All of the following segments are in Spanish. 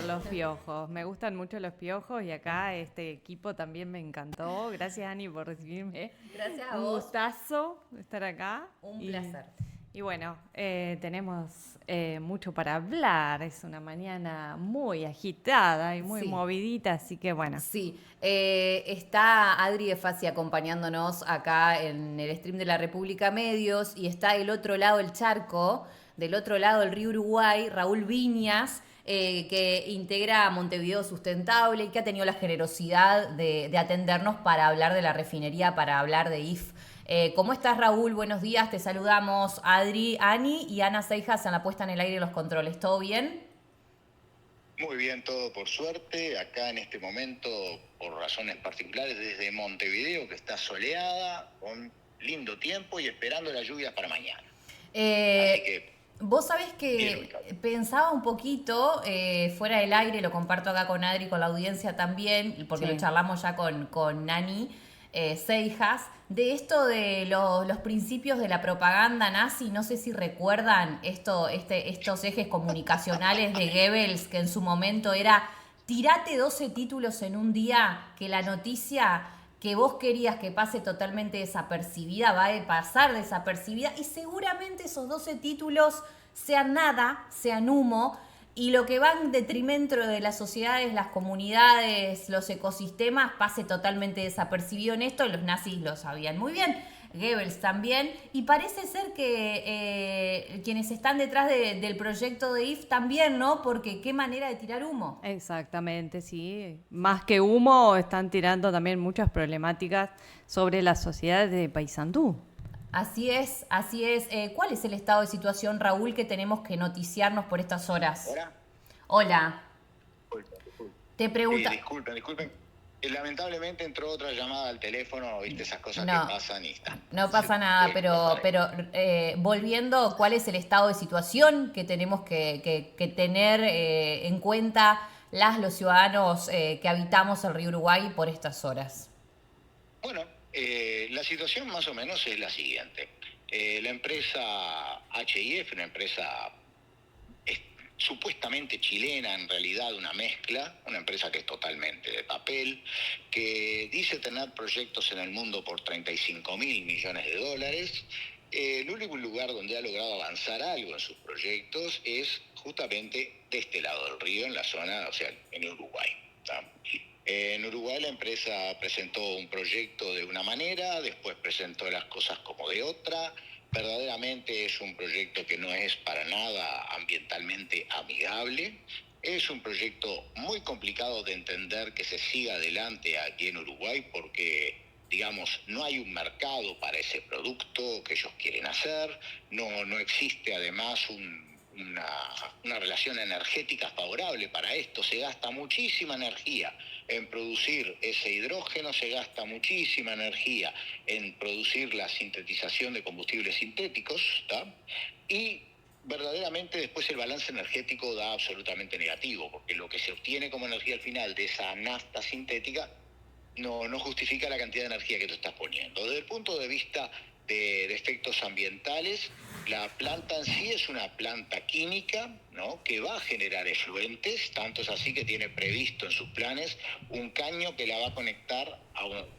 gustan los piojos, me gustan mucho los piojos y acá este equipo también me encantó. Gracias, Ani, por recibirme. Gracias a Un vos. gustazo estar acá. Un placer. Y bueno, tenemos mucho para hablar. Es una mañana muy agitada y muy Sí, movidita, así que bueno. sí. Está Adri de Fasi acompañándonos acá en el stream de la República Medios y está del otro lado del charco, del otro lado del río Uruguay, Raúl Viñas, que integra Montevideo Sustentable y que ha tenido la generosidad de atendernos para hablar de la refinería, para hablar de IF. ¿Cómo estás, Raúl? Buenos días, te saludamos Adri, Ani y Ana Seijas en la puesta en el aire de los controles. ¿Todo bien? Muy bien, todo por suerte. Acá en este momento, por razones particulares, desde Montevideo, que está soleada, con lindo tiempo y esperando las lluvias para mañana. Así Eh, que, Vos sabés bien que ubicado. pensaba un poquito fuera del aire, lo comparto acá con Adri, con la audiencia también, porque lo Sí. charlamos ya con Nani Seijas, de esto de los principios de la propaganda nazi. No sé si recuerdan estos ejes comunicacionales de Goebbels, que en su momento era: tirate 12 títulos en un día, que la noticia que vos querías que pase totalmente desapercibida va a pasar desapercibida, y seguramente esos 12 títulos sean nada, sean humo, y lo que va en detrimento de las sociedades, las comunidades, los ecosistemas, pase totalmente desapercibido. En esto los nazis lo sabían muy bien, Goebbels también, y parece ser que quienes están detrás del proyecto de IF también, ¿no? Porque qué manera de tirar humo. Exactamente, sí. Más que humo, están tirando también muchas problemáticas sobre la sociedad de Paysandú. Así es, así es. ¿Cuál es el estado de situación, Raúl, que tenemos que noticiarnos por estas horas? Ahora, Hola, te pregunta. disculpen. Lamentablemente entró otra llamada al teléfono, viste, esas cosas que No, pasan y está. no pasa nada, Cortaré. pero volviendo, ¿cuál es el estado de situación que tenemos que tener en cuenta los ciudadanos que habitamos el río Uruguay por estas horas? Bueno, la situación más o menos es la siguiente. La empresa HIF, una empresa es supuestamente chilena, en realidad una empresa que es totalmente de papel, que dice tener proyectos en el mundo por 35.000 millones de dólares. El único lugar donde ha logrado avanzar algo en sus proyectos es justamente de este lado del río, en la zona, o sea, en Uruguay. ¿Tá? En Uruguay la empresa presentó un proyecto de una manera, después presentó las cosas como de otra. Verdaderamente es un proyecto que no es para nada ambientalmente amigable. Es un proyecto muy complicado de entender que se siga adelante aquí en Uruguay porque, digamos, no hay un mercado para ese producto que ellos quieren hacer. No existe además una relación energética favorable para esto. Se gasta muchísima energía en producir ese hidrógeno, se gasta muchísima energía en producir la sintetización de combustibles sintéticos, ¿tá? Y verdaderamente después el balance energético da absolutamente negativo, porque lo que se obtiene como energía al final de esa nafta sintética no justifica la cantidad de energía que tú estás poniendo. Desde el punto de vista de efectos ambientales, la planta en sí es una planta química, ¿no?, que va a generar efluentes, tanto es así que tiene previsto en sus planes un caño que la va a conectar,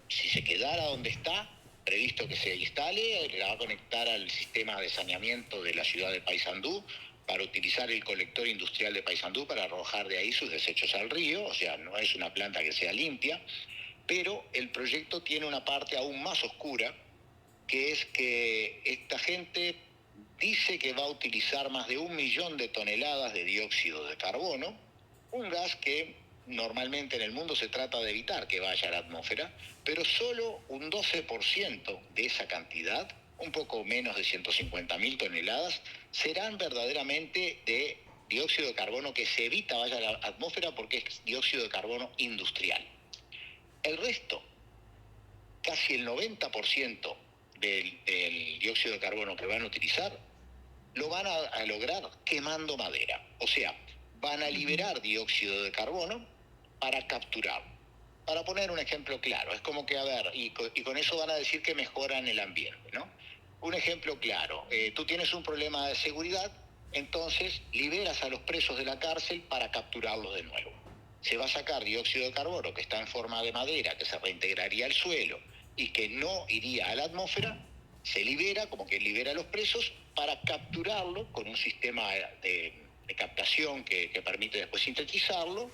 si se quedara donde está, previsto que se instale, la va a conectar al sistema de saneamiento de la ciudad de Paysandú, para utilizar el colector industrial de Paysandú para arrojar de ahí sus desechos al río. O sea, no es una planta que sea limpia. Pero el proyecto tiene una parte aún más oscura, que es que esta gente dice que va a utilizar más de 1 millón de toneladas de dióxido de carbono, un gas que normalmente en el mundo se trata de evitar que vaya a la atmósfera, pero solo un 12% de esa cantidad, un poco menos de 150.000 toneladas, serán verdaderamente de dióxido de carbono que se evita vaya a la atmósfera porque es dióxido de carbono industrial. El resto, casi el 90% del dióxido de carbono que van a utilizar, lo van a lograr quemando madera. O sea, van a liberar dióxido de carbono para capturar. Para poner un ejemplo claro, es como que, a ver, y con eso van a decir que mejoran el ambiente, ¿no? Un ejemplo claro, tú tienes un problema de seguridad entonces liberas a los presos de la cárcel para capturarlos de nuevo. Se va a sacar dióxido de carbono que está en forma de madera, que se reintegraría al suelo y que no iría a la atmósfera, se libera, como que libera a los presos, para capturarlo con un sistema de captación que permite después sintetizarlo,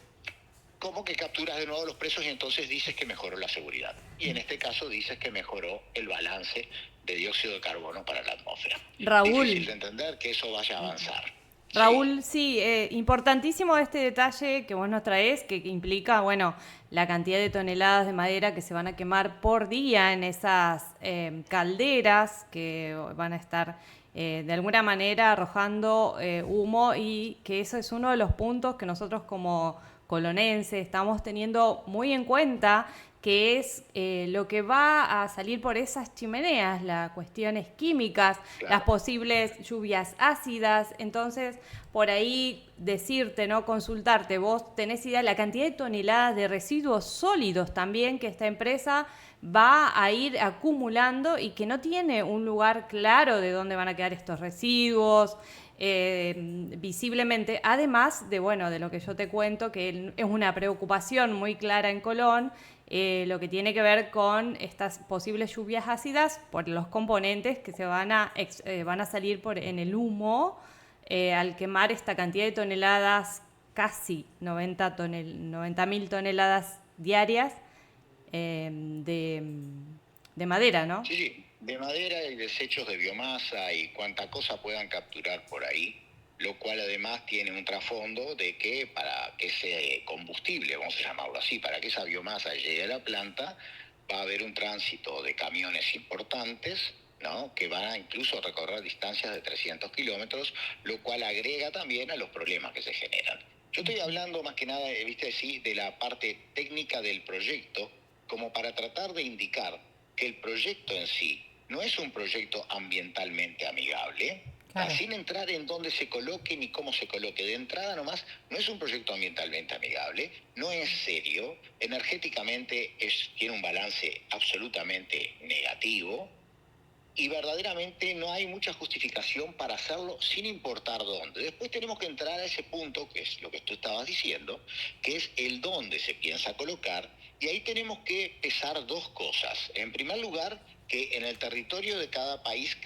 como que capturas de nuevo a los presos y entonces dices que mejoró la seguridad. Y en este caso dices que mejoró el balance de dióxido de carbono para la atmósfera. Raúl. Difícil de entender que eso vaya a avanzar. Raúl, sí, importantísimo este detalle que vos nos traes, que implica, bueno, la cantidad de toneladas de madera que se van a quemar por día en esas calderas que van a estar de alguna manera arrojando humo, y que eso es uno de los puntos que nosotros como colonenses estamos teniendo muy en cuenta, que es lo que va a salir por esas chimeneas, las cuestiones químicas, Claro. las posibles lluvias ácidas. Entonces, por ahí decirte, ¿no? Consultarte, vos tenés idea de la cantidad de toneladas de residuos sólidos también que esta empresa va a ir acumulando y que no tiene un lugar claro de dónde van a quedar estos residuos. Visiblemente, además de, bueno, de lo que yo te cuento, que es una preocupación muy clara en Colón, lo que tiene que ver con estas posibles lluvias ácidas por los componentes que se van a salir en el humo al quemar esta cantidad de toneladas, casi 90.000 toneladas diarias de madera, ¿no? Sí, sí, de madera y desechos de biomasa y cuanta cosa puedan capturar por ahí, lo cual además tiene un trasfondo de que para que ese combustible, vamos a llamarlo así, para que esa biomasa llegue a la planta, va a haber un tránsito de camiones importantes, ¿no? Que van a incluso recorrer distancias de 300 kilómetros, lo cual agrega también a los problemas que se generan. Yo estoy hablando más que nada, viste, sí, de la parte técnica del proyecto, como para tratar de indicar que el proyecto en sí no es un proyecto ambientalmente amigable, Claro. sin entrar en dónde se coloque ni cómo se coloque. De entrada nomás, no es un proyecto ambientalmente amigable, no es serio, energéticamente tiene un balance absolutamente negativo, y verdaderamente no hay mucha justificación para hacerlo sin importar dónde. Después tenemos que entrar a ese punto, que es lo que tú estabas diciendo, que es el dónde se piensa colocar, y ahí tenemos que pesar dos cosas. En primer lugar, que en el territorio de cada país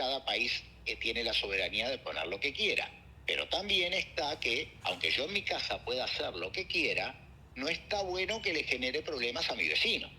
tiene la soberanía de poner lo que quiera. Pero también está que, aunque yo en mi casa pueda hacer lo que quiera, no está bueno que le genere problemas a mi vecino.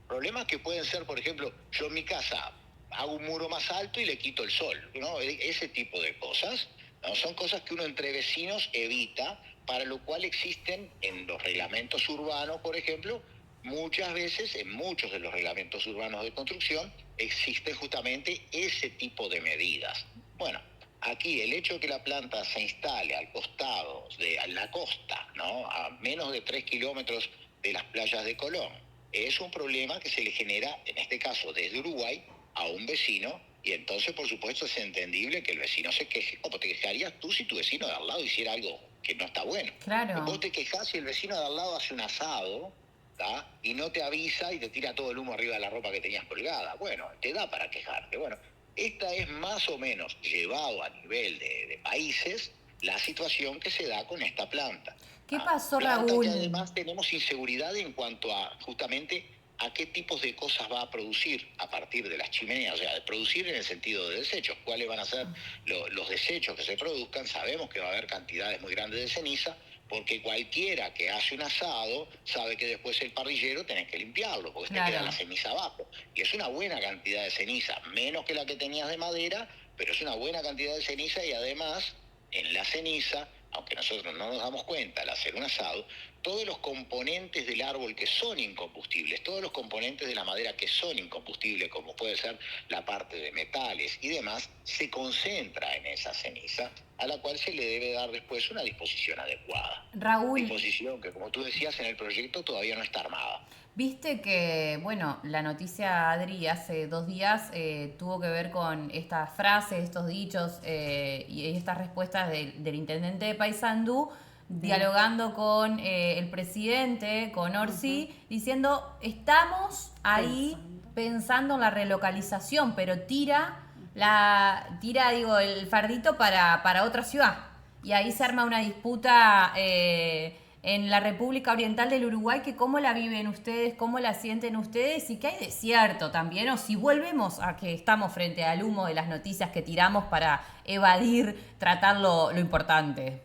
Problemas que pueden ser, por ejemplo, yo en mi casa hago un muro más alto y le quito el sol, ¿no? Ese tipo de cosas, ¿no? Son cosas que uno entre vecinos evita, para lo cual existen en los reglamentos urbanos, por ejemplo, muchas veces, en muchos de los reglamentos urbanos de construcción, existe justamente ese tipo de medidas. Bueno, aquí el hecho de que la planta se instale al costado de la costa, ¿no? A menos de 3 kilómetros de las playas de Colón, es un problema que se le genera, en este caso desde Uruguay, a un vecino, y entonces por supuesto es entendible que el vecino se queje, como te quejarías tú si tu vecino de al lado hiciera algo que no está bueno. Claro. Vos te quejás si el vecino de al lado hace un asado, ¿tá? Y no te avisa y te tira todo el humo arriba de la ropa que tenías colgada. Bueno, te da para quejarte. Bueno, esta es más o menos, llevado a nivel de países, la situación que se da con esta planta. ¿Qué pasó, Planta Raúl? que además tenemos inseguridad en cuanto a justamente a qué tipos de cosas va a producir a partir de las chimeneas, o sea, de producir en el sentido de desechos, cuáles van a ser los desechos que se produzcan. Sabemos que va a haber cantidades muy grandes de ceniza, porque cualquiera que hace un asado sabe que después el parrillero tenés que limpiarlo, porque Claro. te queda la ceniza abajo. Y es una buena cantidad de ceniza, menos que la que tenías de madera, pero es una buena cantidad de ceniza, y además en la ceniza, aunque nosotros no nos damos cuenta al hacer un asado, todos los componentes del árbol que son incombustibles, todos los componentes de la madera que son incombustibles, como puede ser la parte de metales y demás, se concentra en esa ceniza, a la cual se le debe dar después una disposición adecuada. Raúl, Disposición que, como tú decías, en el proyecto todavía no está armada. viste que, bueno, la noticia, Adri, hace 2 días tuvo que ver con estas frases, estos dichos y estas respuestas del intendente de Paysandú, dialogando con el presidente, con Orsi, diciendo, estamos ahí pensando en la relocalización, pero tira tira, digo, el fardito para otra ciudad. Y ahí se arma una disputa en la República Oriental del Uruguay, que cómo la viven ustedes, cómo la sienten ustedes y que hay desierto también, o si volvemos a que estamos frente al humo de las noticias que tiramos para evadir, tratar lo importante.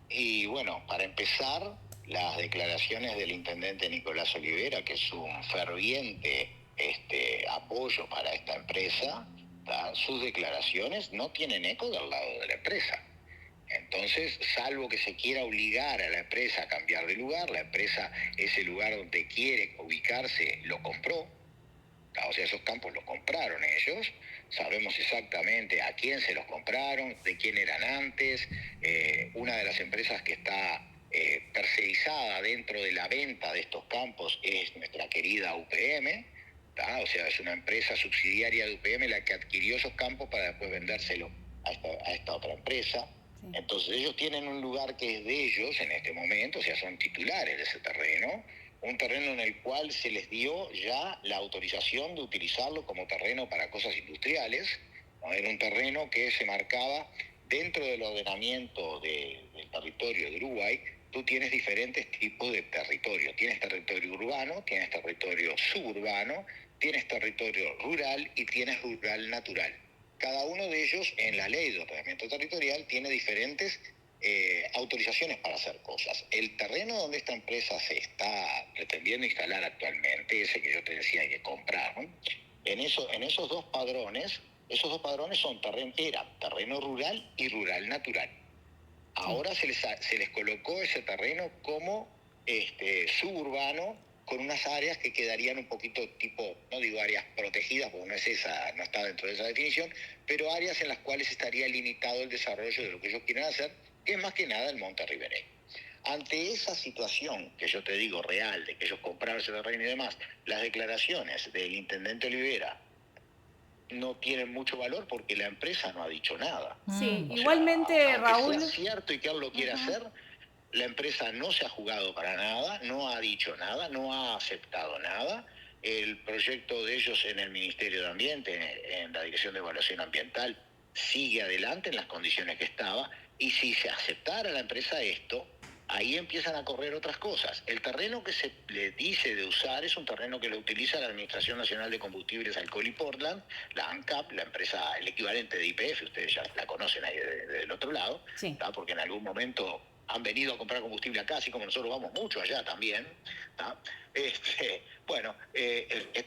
Y bueno, para empezar, las declaraciones del intendente Nicolás Olivera, que es un ferviente apoyo para esta empresa, sus declaraciones no tienen eco del lado de la empresa. Entonces, salvo que se quiera obligar a la empresa a cambiar de lugar, la empresa, ese lugar donde quiere ubicarse, lo compró. O sea, esos campos los compraron ellos, sabemos exactamente a quién se los compraron, de quién eran antes. Una de las empresas que está tercerizada dentro de la venta de estos campos es nuestra querida UPM, ¿tá? O sea, es una empresa subsidiaria de UPM la que adquirió esos campos para después vendérselo a esta otra empresa. Sí. Entonces ellos tienen un lugar que es de ellos en este momento, o sea, son titulares de ese terreno, un terreno en el cual se les dio ya la autorización de utilizarlo como terreno para cosas industriales, ¿no? Era un terreno que se marcaba dentro del ordenamiento del territorio de Uruguay. Tú tienes diferentes tipos de territorio. Tienes territorio urbano, tienes territorio suburbano, tienes territorio rural y tienes rural natural. Cada uno de ellos en la ley de ordenamiento territorial tiene diferentes autorizaciones para hacer cosas. El terreno donde esta empresa se está pretendiendo instalar actualmente, ese que yo te decía que compraron, en esos dos padrones son eran terreno rural y rural natural. Ahora se les colocó ese terreno como suburbano, con unas áreas que quedarían un poquito tipo, no digo áreas protegidas, porque no está dentro de esa definición, pero áreas en las cuales estaría limitado el desarrollo de lo que ellos quieren hacer, que es más que nada el monte ribereño. Ante esa situación, que yo te digo real, de que ellos compraron ese terreno y demás, las declaraciones del intendente Olivera no tienen mucho valor porque la empresa no ha dicho nada. Sí, igualmente, Raúl. Sea cierto y que él lo quiere hacer, la empresa no se ha jugado para nada, no ha dicho nada, no ha aceptado nada. El proyecto de ellos en el Ministerio de Ambiente, en la Dirección de Evaluación Ambiental, sigue adelante en las condiciones que estaba. Y si se aceptara a la empresa esto, ahí empiezan a correr otras cosas. El terreno que se le dice de usar es un terreno que lo utiliza la Administración Nacional de Combustibles, Alcohol y Portland, la ANCAP, la empresa, el equivalente de YPF, ustedes ya la conocen ahí del otro lado, sí. Porque en algún momento han venido a comprar combustible acá, así como nosotros vamos mucho allá también.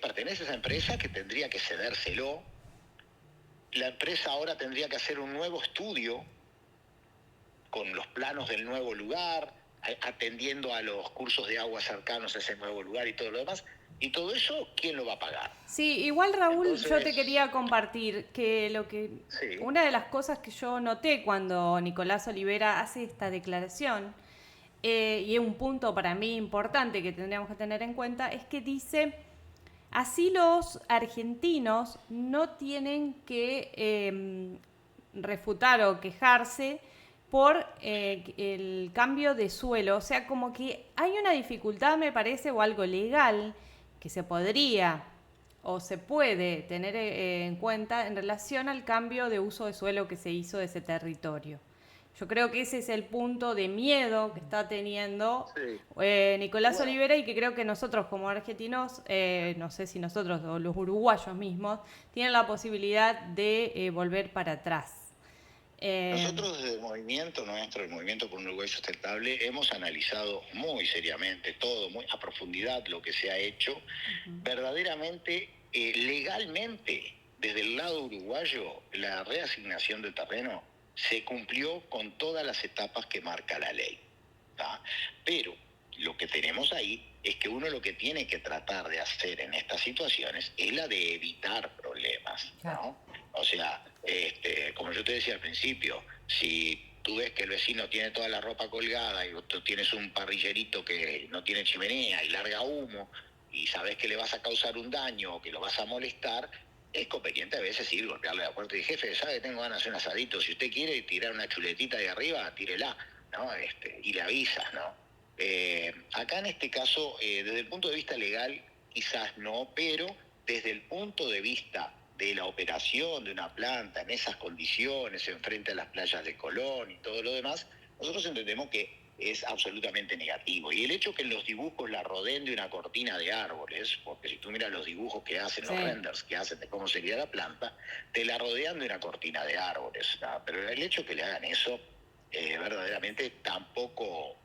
Pertenece a esa empresa que tendría que cedérselo. La empresa ahora tendría que hacer un nuevo estudio con los planos del nuevo lugar, atendiendo a los cursos de agua cercanos a ese nuevo lugar y todo lo demás. Y todo eso, ¿quién lo va a pagar? Sí, igual Raúl, entonces, yo te quería compartir que una de las cosas que yo noté cuando Nicolás Olivera hace esta declaración, y es un punto para mí importante que tendríamos que tener en cuenta, es que dice, así los argentinos no tienen que refutar o quejarse por el cambio de suelo. O sea, como que hay una dificultad, me parece, o algo legal que se podría o se puede tener en cuenta en relación al cambio de uso de suelo que se hizo de ese territorio. Yo creo que ese es el punto de miedo que está teniendo Nicolás Olivera, y que creo que nosotros como argentinos, no sé si nosotros o los uruguayos mismos, tienen la posibilidad de volver para atrás. Nosotros desde el movimiento nuestro, el Movimiento por un Uruguay Sustentable, hemos analizado muy seriamente todo, muy a profundidad lo que se ha hecho. Verdaderamente, legalmente, desde el lado uruguayo, la reasignación del terreno se cumplió con todas las etapas que marca la ley, ¿tá? Pero lo que tenemos ahí es que uno lo que tiene que tratar de hacer en estas situaciones es la de evitar problemas, ¿no? O sea, como yo te decía al principio, si tú ves que el vecino tiene toda la ropa colgada y tú tienes un parrillerito que no tiene chimenea y larga humo y sabes que le vas a causar un daño o que lo vas a molestar, es conveniente a veces ir, golpearle la puerta y decir, jefe, ¿sabe? Tengo ganas de hacer un asadito, si usted quiere tirar una chuletita de arriba, tírela, ¿no? Y le avisas, ¿no? Acá en este caso, desde el punto de vista legal, quizás no, pero desde el punto de vista de la operación de una planta en esas condiciones, enfrente a las playas de Colón y todo lo demás, nosotros entendemos que es absolutamente negativo. Y el hecho que en los dibujos la rodeen de una cortina de árboles, porque si tú miras los dibujos que hacen, Sí. los renders que hacen de cómo sería la planta, te la rodean de una cortina de árboles, ¿no? Pero el hecho que le hagan eso, verdaderamente tampoco...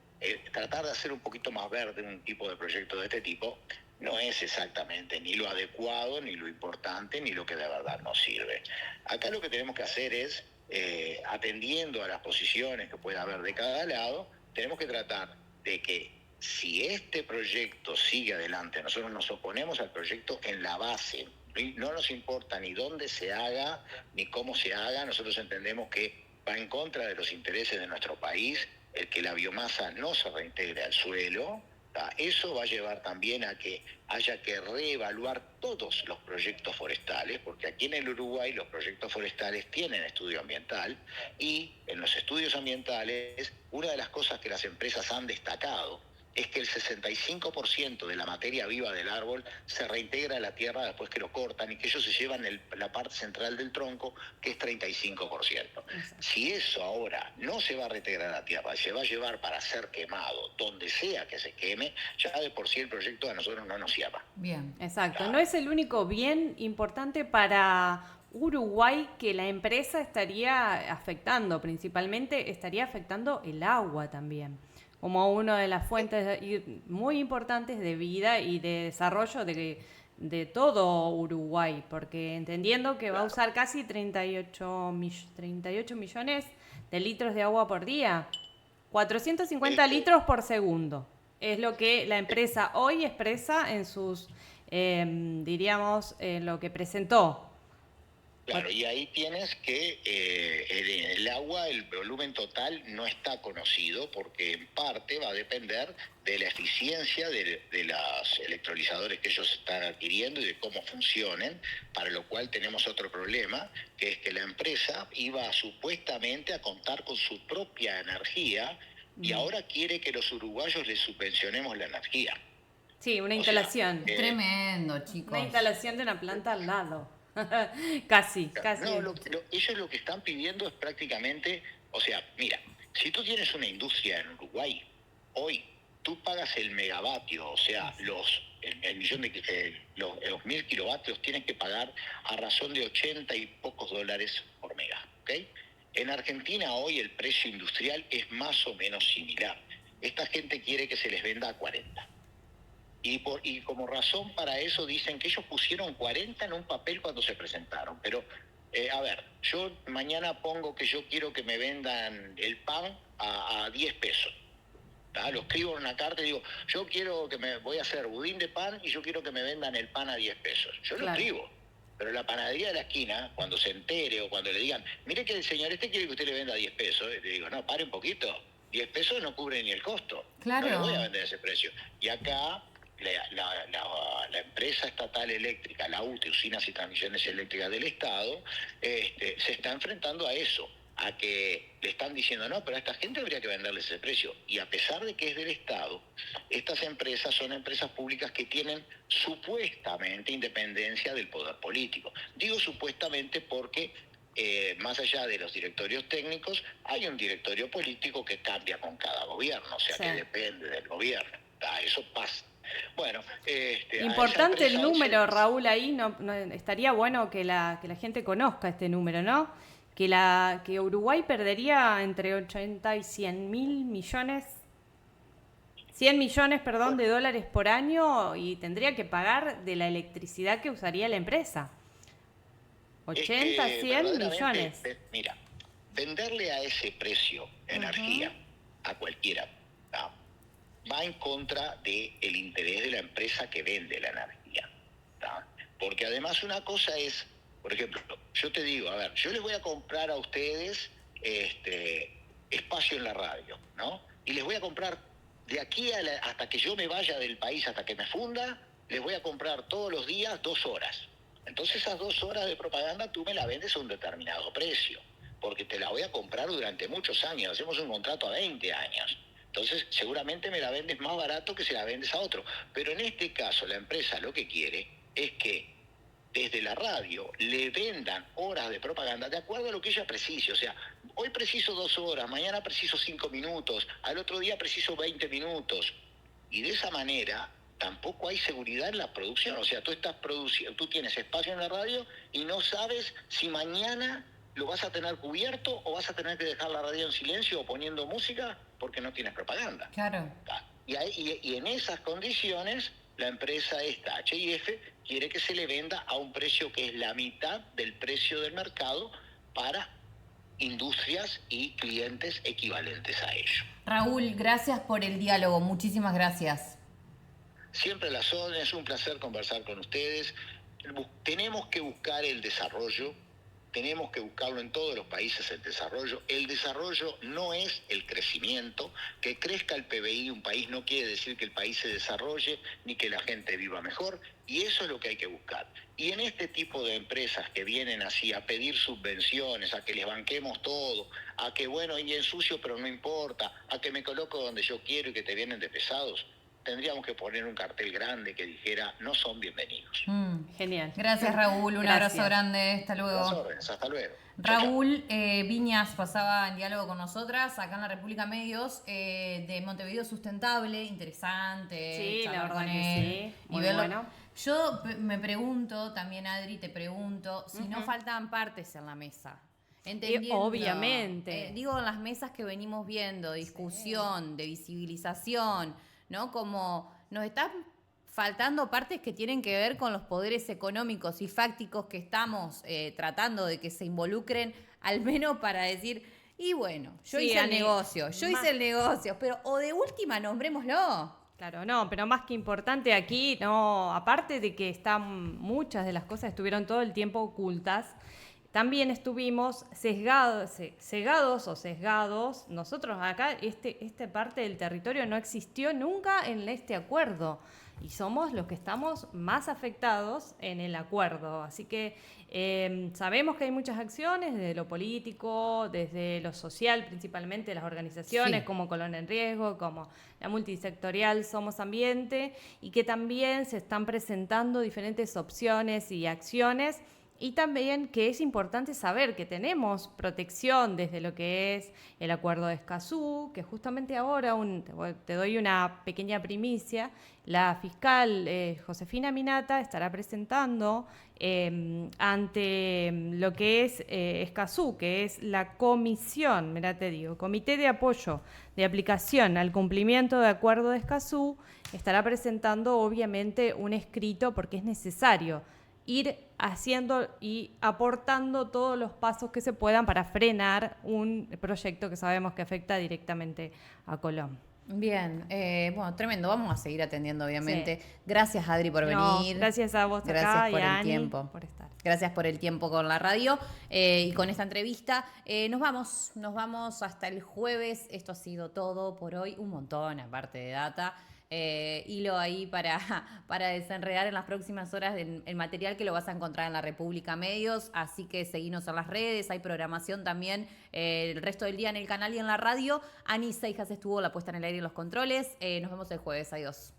tratar de hacer un poquito más verde un tipo de proyecto de este tipo no es exactamente ni lo adecuado, ni lo importante, ni lo que de verdad nos sirve. Acá lo que tenemos que hacer es, atendiendo a las posiciones que pueda haber de cada lado, tenemos que tratar de que si este proyecto sigue adelante, nosotros nos oponemos al proyecto en la base, no nos importa ni dónde se haga, ni cómo se haga, nosotros entendemos que va en contra de los intereses de nuestro país, el que la biomasa no se reintegre al suelo. Eso va a llevar también a que haya que reevaluar todos los proyectos forestales, porque aquí en el Uruguay los proyectos forestales tienen estudio ambiental y en los estudios ambientales una de las cosas que las empresas han destacado es que el 65% de la materia viva del árbol se reintegra a la tierra después que lo cortan y que ellos se llevan la parte central del tronco, que es 35%. Exacto. Si eso ahora no se va a reintegrar a la tierra, se va a llevar para ser quemado, donde sea que se queme, ya de por sí el proyecto a nosotros no nos llama. Bien. Exacto, no es el único bien importante para Uruguay que la empresa estaría afectando, principalmente estaría afectando el agua también, como una de las fuentes muy importantes de vida y de desarrollo de todo Uruguay, porque entendiendo que va a usar casi 38 millones de litros de agua por día, 450 litros por segundo. Es lo que la empresa hoy expresa en sus, diríamos, en lo que presentó. Claro, y ahí tienes que el agua, el volumen total no está conocido porque en parte va a depender de la eficiencia de los electrolizadores que ellos están adquiriendo y de cómo funcionen, para lo cual tenemos otro problema, que es que la empresa iba supuestamente a contar con su propia energía y ahora quiere que los uruguayos les subvencionemos la energía. Sí, una O instalación. sea, Tremendo, Una chicos. instalación de una planta al lado. Casi, casi. no, ellos lo que están pidiendo es prácticamente, o sea, mira, si tú tienes una industria en Uruguay, hoy tú pagas el megavatio, o sea, el millón los 1000 kilovatios tienes que pagar a razón de 80 y pocos dólares por mega, ¿ok? En Argentina hoy el precio industrial es más o menos similar. Esta gente quiere que se les venda a 40. Y como razón para eso dicen que ellos pusieron 40 en un papel cuando se presentaron. Pero, a ver, yo mañana pongo que yo quiero que me vendan el pan a 10 pesos. Lo escribo en una carta y digo, yo quiero voy a hacer budín de pan y yo quiero que me vendan el pan a 10 pesos. Yo lo Claro. escribo. Pero la panadería de la esquina, cuando se entere o cuando le digan, mire que el señor quiere que usted le venda a 10 pesos, le digo, no, pare un poquito. 10 pesos no cubre ni el costo. Claro. No le voy a vender ese precio. Y acá la empresa estatal eléctrica, la UTE, Usinas y Transmisiones Eléctricas del Estado, se está enfrentando a eso, a que le están diciendo, no, pero a esta gente habría que venderles ese precio. Y a pesar de que es del Estado, estas empresas son empresas públicas que tienen supuestamente independencia del poder político. Digo supuestamente porque más allá de los directorios técnicos, hay un directorio político que cambia con cada gobierno, o sea, Sí. que depende del gobierno. Eso pasa. Bueno, Importante el número, Raúl, ahí estaría bueno que la gente conozca este número, ¿no? Que Uruguay perdería entre 80 y 100 mil millones, 100 millones, perdón, de dólares por año y tendría que pagar de la electricidad que usaría la empresa. 80, 100 millones. Mira, venderle a ese precio energía a cualquiera, ¿tá? Va en contra del interés de la empresa que vende la energía, ¿tá? Porque además una cosa es, por ejemplo, yo te digo, a ver, yo les voy a comprar a ustedes espacio en la radio, ¿no? Y les voy a comprar de aquí hasta que yo me vaya del país, hasta que me funda, les voy a comprar todos los días 2 horas. Entonces esas 2 horas de propaganda tú me la vendes a un determinado precio, porque te la voy a comprar durante muchos años, hacemos un contrato a 20 años. Entonces seguramente me la vendes más barato que si la vendes a otro. Pero en este caso la empresa lo que quiere es que desde la radio le vendan horas de propaganda de acuerdo a lo que ella precise. O sea, hoy preciso 2 horas, mañana preciso 5 minutos, al otro día preciso 20 minutos. Y de esa manera tampoco hay seguridad en la producción. O sea, tú tienes espacio en la radio y no sabes si mañana lo vas a tener cubierto o vas a tener que dejar la radio en silencio o poniendo música porque no tienes propaganda. Claro. Y en esas condiciones, la empresa esta, H&F, quiere que se le venda a un precio que es la mitad del precio del mercado para industrias y clientes equivalentes a ello. Raúl, gracias por el diálogo, muchísimas gracias. Siempre las órdenes, es un placer conversar con ustedes. Tenemos que buscar el desarrollo, tenemos que buscarlo en todos los países el desarrollo. El desarrollo no es el crecimiento. Que crezca el PBI de un país no quiere decir que el país se desarrolle ni que la gente viva mejor. Y eso es lo que hay que buscar. Y en este tipo de empresas que vienen así a pedir subvenciones, a que les banquemos todo, a que bueno, y ensucio pero no importa, a que me coloco donde yo quiero y que te vienen de pesados, tendríamos que poner un cartel grande que dijera no son bienvenidos. Genial. Gracias, Raúl. Un abrazo grande. Hasta luego. Las órdenes, hasta luego. Raúl Viñas pasaba en diálogo con nosotras acá en la República Medios de Montevideo Sustentable. Interesante. Sí, la charlar verdad con que él sí. y Muy verlo. bueno. Yo me pregunto, también Adri, te pregunto, si no faltan partes en la mesa. Entendiendo, obviamente. Digo, las mesas que venimos viendo, discusión, de visibilización, ¿no? Como nos están faltando partes que tienen que ver con los poderes económicos y fácticos que estamos tratando de que se involucren, al menos para decir, y bueno, yo hice el negocio, pero o de última nombrémoslo. Claro, no, pero más que importante aquí, no, aparte de que están muchas de las cosas estuvieron todo el tiempo ocultas, también estuvimos cegados o sesgados. Nosotros acá, esta parte del territorio no existió nunca en este acuerdo y somos los que estamos más afectados en el acuerdo. Así que sabemos que hay muchas acciones desde lo político, desde lo social, principalmente las organizaciones como Colón en Riesgo, como la multisectorial Somos Ambiente, y que también se están presentando diferentes opciones y acciones. Y también que es importante saber que tenemos protección desde lo que es el acuerdo de Escazú, que justamente ahora, te doy una pequeña primicia, la fiscal Josefina Minata estará presentando ante lo que es Escazú, que es la comisión, mira te digo, Comité de Apoyo de Aplicación al Cumplimiento de Acuerdo de Escazú, estará presentando obviamente un escrito porque es necesario ir haciendo y aportando todos los pasos que se puedan para frenar un proyecto que sabemos que afecta directamente a Colón. Bien, bueno, tremendo. Vamos a seguir atendiendo, obviamente. Sí. Gracias, Adri, por venir. Gracias a vos gracias acá por y el a Ani tiempo. por estar. Gracias por el tiempo con la radio y con esta entrevista. Nos vamos hasta el jueves. Esto ha sido todo por hoy. Un montón, aparte de data. Hilo ahí para desenredar en las próximas horas el material que lo vas a encontrar en la República Medios, así que seguinos en las redes, hay programación también el resto del día en el canal y en la radio. Ani Seijas estuvo la puesta en el aire y los controles. Nos vemos el jueves, adiós.